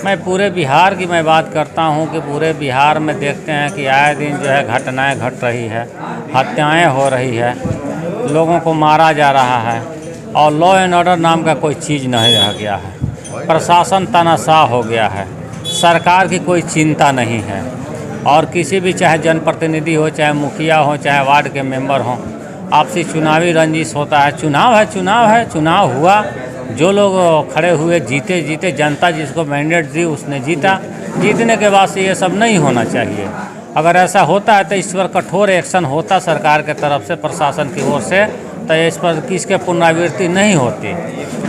मैं पूरे बिहार की मैं बात करता हूं कि पूरे बिहार में देखते हैं कि आए दिन जो है घटनाएं घट रही है, हत्याएं हो रही है, लोगों को मारा जा रहा है और लॉ एंड ऑर्डर नाम का कोई चीज़ नहीं रह गया है। प्रशासन तानाशाह हो गया है, सरकार की कोई चिंता नहीं है और किसी भी चाहे जनप्रतिनिधि हो, चाहे मुखिया हो, चाहे वार्ड के मेंबर हों, आपसी चुनावी रंजिश होता है। चुनाव है, चुनाव हुआ, जो लोग खड़े हुए जीते, जनता जिसको मैंडेट दी उसने जीता। जीतने के बाद से ये सब नहीं होना चाहिए। अगर ऐसा होता है तो इस पर कठोर एक्शन होता सरकार के तरफ से, प्रशासन की ओर से, तो इस पर किसके पुनरावृत्ति नहीं होती।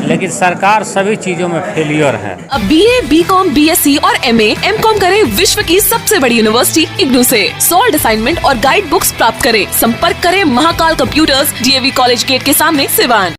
लेकिन सरकार सभी चीज़ों में फेलियर है। अब BA, BCom, BSc और MA, MCom करें विश्व की सबसे बड़ी यूनिवर्सिटी इग्नू से। सॉल्ड असाइनमेंट और गाइड बुक्स प्राप्त करें। संपर्क करें Mahakal computers, DAV college gate के सामने, सिवान।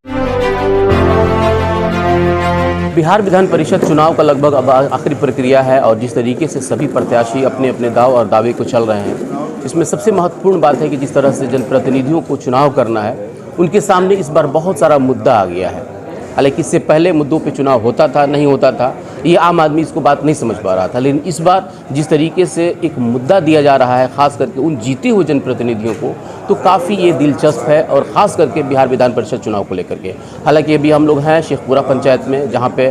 बिहार विधान परिषद चुनाव का लगभग अब आखिरी प्रक्रिया है और जिस तरीके से सभी प्रत्याशी अपने अपने दाव और दावे को चल रहे हैं, इसमें सबसे महत्वपूर्ण बात है कि जिस तरह से जनप्रतिनिधियों को चुनाव करना है, उनके सामने इस बार बहुत सारा मुद्दा आ गया है। हालांकि इससे पहले मुद्दों पे चुनाव होता था, नहीं होता था, ये आम आदमी इसको बात नहीं समझ पा रहा था। लेकिन इस बार जिस तरीके से एक मुद्दा दिया जा रहा है, खास करके उन जीते हुए जनप्रतिनिधियों को, तो काफ़ी ये दिलचस्प है और ख़ास करके बिहार विधान परिषद चुनाव को लेकर के। हालांकि अभी हम लोग हैं शेखपुरा पंचायत में, जहाँ पे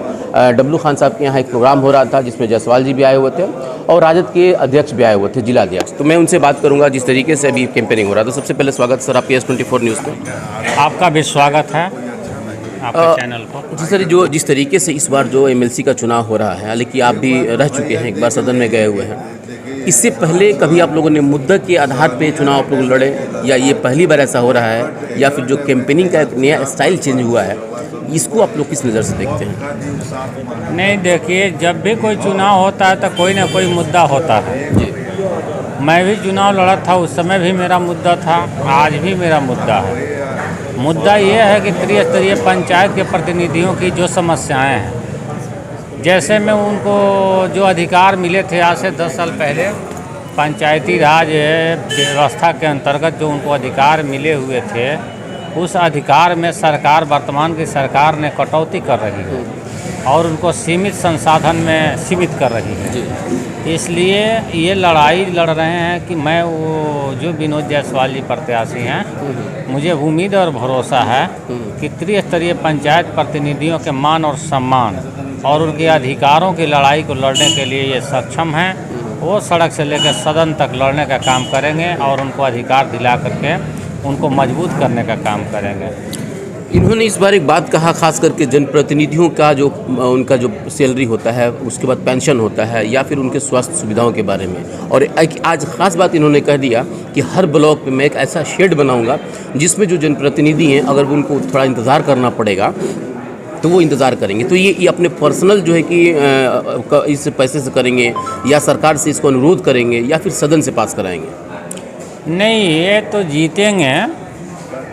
डब्लू खान साहब के यहाँ एक प्रोग्राम हो रहा था जिसमें जायसवाल जी भी आए हुए थे और राजद के अध्यक्ष भी आए हुए थे, जिला अध्यक्ष। तो मैं उनसे बात करूँगा जिस तरीके से अभी कैंपेनिंग हो रहा था। तो सबसे पहले स्वागत सर आपके S24 न्यूज़ में। आपका भी स्वागत है आपके चैनल को। जी सर, जिस तरीके से इस बार जो MLC का चुनाव हो रहा है, हालांकि आप भी रह चुके हैं, एक बार सदन में गए हुए हैं, इससे पहले कभी आप लोगों ने मुद्दा के आधार पे चुनाव आप लोग लड़े, या ये पहली बार ऐसा हो रहा है, या फिर जो कैंपेनिंग का एक नया स्टाइल चेंज हुआ है, इसको आप लोग किस नज़र से देखते हैं? नहीं, देखिए, जब भी कोई चुनाव होता है तो कोई ना कोई मुद्दा होता है जी। मैं भी चुनाव लड़ा था, उस समय भी मेरा मुद्दा था, आज भी मेरा मुद्दा है। मुद्दा ये है कि त्रिस्तरीय पंचायत के प्रतिनिधियों की जो समस्याएं हैं, जैसे में उनको जो अधिकार मिले थे आज से 10 साल पहले, पंचायती राज व्यवस्था के अंतर्गत जो उनको अधिकार मिले हुए थे, उस अधिकार में सरकार, वर्तमान की सरकार ने कटौती कर रही है और उनको सीमित संसाधन में सीमित कर रही है। इसलिए ये लड़ाई लड़ रहे हैं कि मैं वो जो विनोद जायसवाल जी प्रत्याशी हैं, मुझे उम्मीद और भरोसा है कि त्रिस्तरीय पंचायत प्रतिनिधियों के मान और सम्मान और उनके अधिकारों की लड़ाई को लड़ने के लिए ये सक्षम हैं। वो सड़क से लेकर सदन तक लड़ने का काम करेंगे और उनको अधिकार दिला करके उनको मजबूत करने का काम करेंगे। इन्होंने इस बार एक बात कहा, खास करके जनप्रतिनिधियों का जो उनका जो सैलरी होता है, उसके बाद पेंशन होता है, या फिर उनके स्वास्थ्य सुविधाओं के बारे में। और आज खास बात इन्होंने कह दिया कि हर ब्लॉक में मैं एक ऐसा शेड बनाऊंगा जिसमें जो जनप्रतिनिधि हैं, अगर उनको थोड़ा इंतज़ार करना पड़ेगा तो वो इंतज़ार करेंगे। तो ये अपने पर्सनल जो है कि इस पैसे से करेंगे, या सरकार से इसको अनुरोध करेंगे, या फिर सदन से पास कराएंगे? नहीं, ये तो जीतेंगे।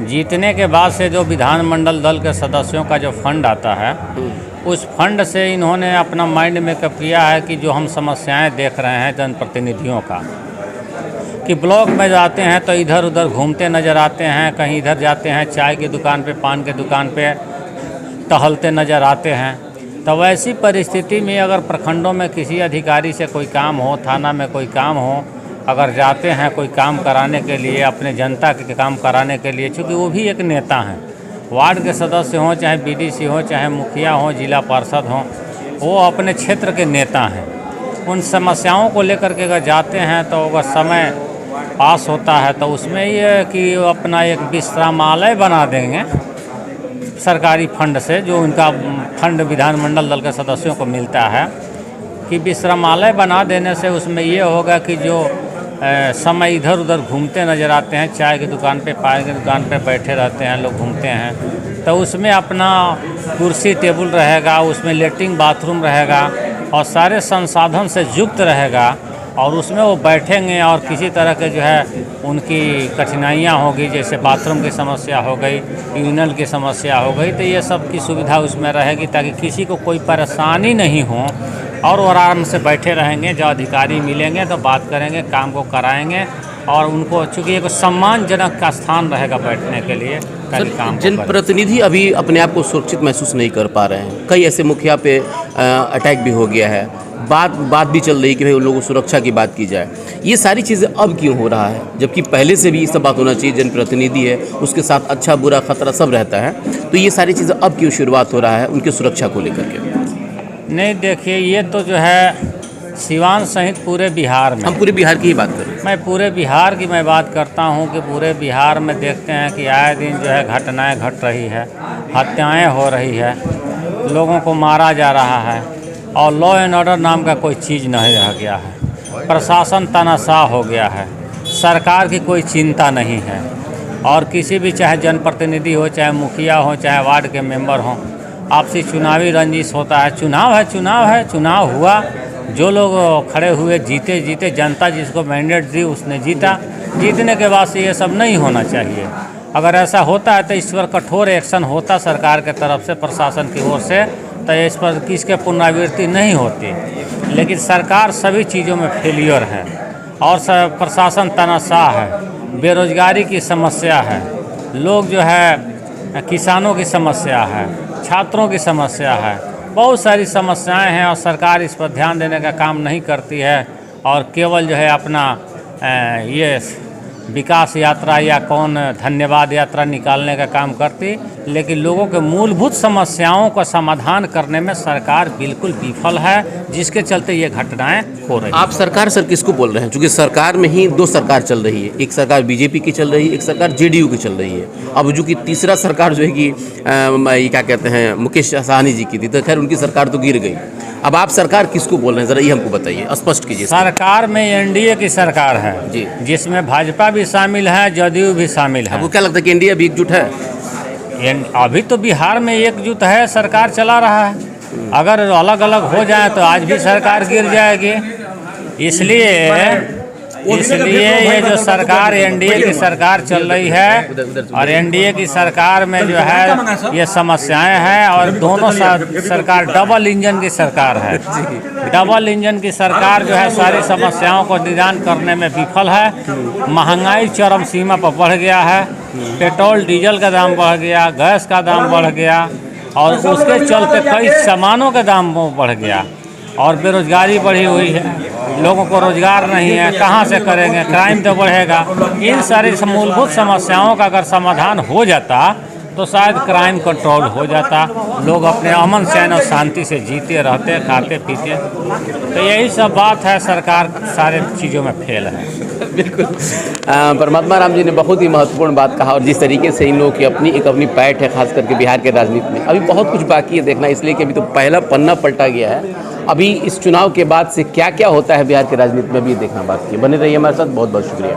जीतने के बाद से जो विधानमंडल दल के सदस्यों का जो फंड आता है, उस फंड से इन्होंने अपना माइंड मेकअप किया है कि जो हम समस्याएं देख रहे हैं जनप्रतिनिधियों का, कि ब्लॉक में जाते हैं तो इधर उधर घूमते नज़र आते हैं, कहीं इधर जाते हैं चाय की दुकान पे, पान की दुकान पे टहलते नज़र आते हैं। तो वैसी परिस्थिति में अगर प्रखंडों में किसी अधिकारी से कोई काम हो, थाना में कोई काम हो, अगर जाते हैं कोई काम कराने के लिए, अपने जनता के काम कराने के लिए, चूँकि वो भी एक नेता हैं, वार्ड के सदस्य हों, चाहे BDC हो, चाहे मुखिया हो, जिला पार्षद हों, वो अपने क्षेत्र के नेता हैं। उन समस्याओं को लेकर के अगर जाते हैं तो अगर समय पास होता है तो उसमें ये कि अपना एक विश्रामालय बना देंगे सरकारी फंड से, जो उनका फंड विधानमंडल दल के सदस्यों को मिलता है, कि विश्रामालय बना देने से उसमें ये होगा कि जो समय इधर उधर घूमते नज़र आते हैं, चाय की दुकान पे, पान की दुकान पे बैठे रहते हैं लोग, घूमते हैं, तो उसमें अपना कुर्सी टेबल रहेगा, उसमें लेटरिन बाथरूम रहेगा और सारे संसाधन से युक्त रहेगा, और उसमें वो बैठेंगे और किसी तरह के जो है उनकी कठिनाइयाँ होगी, जैसे बाथरूम की समस्या हो गई, यूरिनल की समस्या हो गई, तो ये सब की सुविधा उसमें रहेगी ताकि किसी को कोई परेशानी नहीं हो, और वो आराम से बैठे रहेंगे। जो अधिकारी मिलेंगे तो बात करेंगे, काम को कराएंगे और उनको चूँकि एक सम्मानजनक का स्थान रहेगा बैठने के लिए कल काम को करें। जनप्रतिनिधि अभी अपने आप को सुरक्षित महसूस नहीं कर पा रहे हैं। कई ऐसे मुखिया पे अटैक भी हो गया है, बात भी चल रही कि भाई उन लोगों को सुरक्षा की बात की जाए। ये सारी चीज़ें अब क्यों हो रहा है, जबकि पहले से भी ये सब बात होना चाहिए। जनप्रतिनिधि है, उसके साथ अच्छा बुरा खतरा सब रहता है, तो ये सारी चीज़ें अब क्यों शुरुआत हो रहा है उनकी सुरक्षा को लेकर के? नहीं, देखिए, ये तो जो है सिवान सहित पूरे बिहार में, हम पूरे बिहार की ही बात करें। मैं पूरे बिहार की मैं बात करता हूँ कि पूरे बिहार में देखते हैं कि आए दिन जो है घटनाएं घट रही है, हत्याएं हो रही है, लोगों को मारा जा रहा है और लॉ एंड ऑर्डर नाम का कोई चीज़ नहीं रह गया है। प्रशासन तानाशाह हो गया है, सरकार की कोई चिंता नहीं है और किसी भी, चाहे जनप्रतिनिधि हो, चाहे मुखिया हो, चाहे वार्ड के मेंबर हों, आपसी चुनावी रंजिश होता है। चुनाव है, चुनाव हुआ, जो लोग खड़े हुए जीते, जनता जिसको मैंडेट दी उसने जीता। जीतने के बाद से ये सब नहीं होना चाहिए। अगर ऐसा होता है तो इस पर कठोर एक्शन होता सरकार के तरफ से, प्रशासन की ओर से, तो इस पर किसके पुनरावृत्ति नहीं होती। लेकिन सरकार सभी चीज़ों में फेलियर है और प्रशासन तानाशाह है, बेरोजगारी की समस्या है, लोग जो है किसानों की समस्या है, छात्रों की समस्या है, बहुत सारी समस्याएं हैं और सरकार इस पर ध्यान देने का काम नहीं करती है और केवल जो है अपना ये विकास यात्रा या कौन धन्यवाद यात्रा निकालने का काम करती, लेकिन लोगों के मूलभूत समस्याओं का समाधान करने में सरकार बिल्कुल विफल है, जिसके चलते ये घटनाएं हो रही हैं। आप सरकार सर किसको बोल रहे हैं? क्योंकि सरकार में ही दो सरकार चल रही है, एक सरकार बीजेपी की चल रही है, एक सरकार जेडीयू की चल रही है। अब जो कि तीसरा सरकार जो है कि ये क्या कहते हैं, मुकेश साहनी जी की थी, तो खैर उनकी सरकार तो गिर गई। अब आप सरकार किसको बोल रहे हैं, ज़रा ये हमको बताइए, स्पष्ट कीजिए। सरकार में एनडीए की सरकार है जी, जिसमें भाजपा भी शामिल है, जदयू भी शामिल है। आपको क्या लगता है कि इंडिया भी एकजुट है? अभी तो बिहार में एकजुट है, सरकार चला रहा है। अगर अलग अलग हो जाए तो आज भी सरकार गिर जाएगी। इसलिए ये जो सरकार एनडीए की सरकार चल रही है और एनडीए की सरकार में जो है ये समस्याएं हैं और दोनों सरकार डबल इंजन की सरकार है। डबल इंजन की सरकार जो है सारी समस्याओं को निदान करने में विफल है। महंगाई चरम सीमा पर बढ़ गया है, पेट्रोल डीजल का दाम बढ़ गया, गैस का दाम बढ़ गया और उसके चलते कई सामानों का दाम बढ़ गया और बेरोजगारी बढ़ी हुई है। लोगों को रोजगार नहीं है, कहाँ से करेंगे, क्राइम तो बढ़ेगा। इन सारी मूलभूत समस्याओं का अगर समाधान हो जाता तो शायद क्राइम कंट्रोल हो जाता, लोग अपने अमन चैन और शांति से जीते रहते, खाते पीते। तो यही सब बात है, सरकार सारे चीज़ों में फेल है। बिल्कुल। परमात्मा राम जी ने बहुत ही महत्वपूर्ण बात कहा और जिस तरीके से इन लोगों की अपनी पैठ है, खास करके बिहार के राजनीति में अभी बहुत कुछ बाकी है देखना, इसलिए कि अभी तो पहला पन्ना पलटा गया है। अभी इस चुनाव के बाद से क्या क्या होता है बिहार के राजनीति में, भी देखना बाकी है। बने रहिए हमारे साथ, बहुत बहुत शुक्रिया।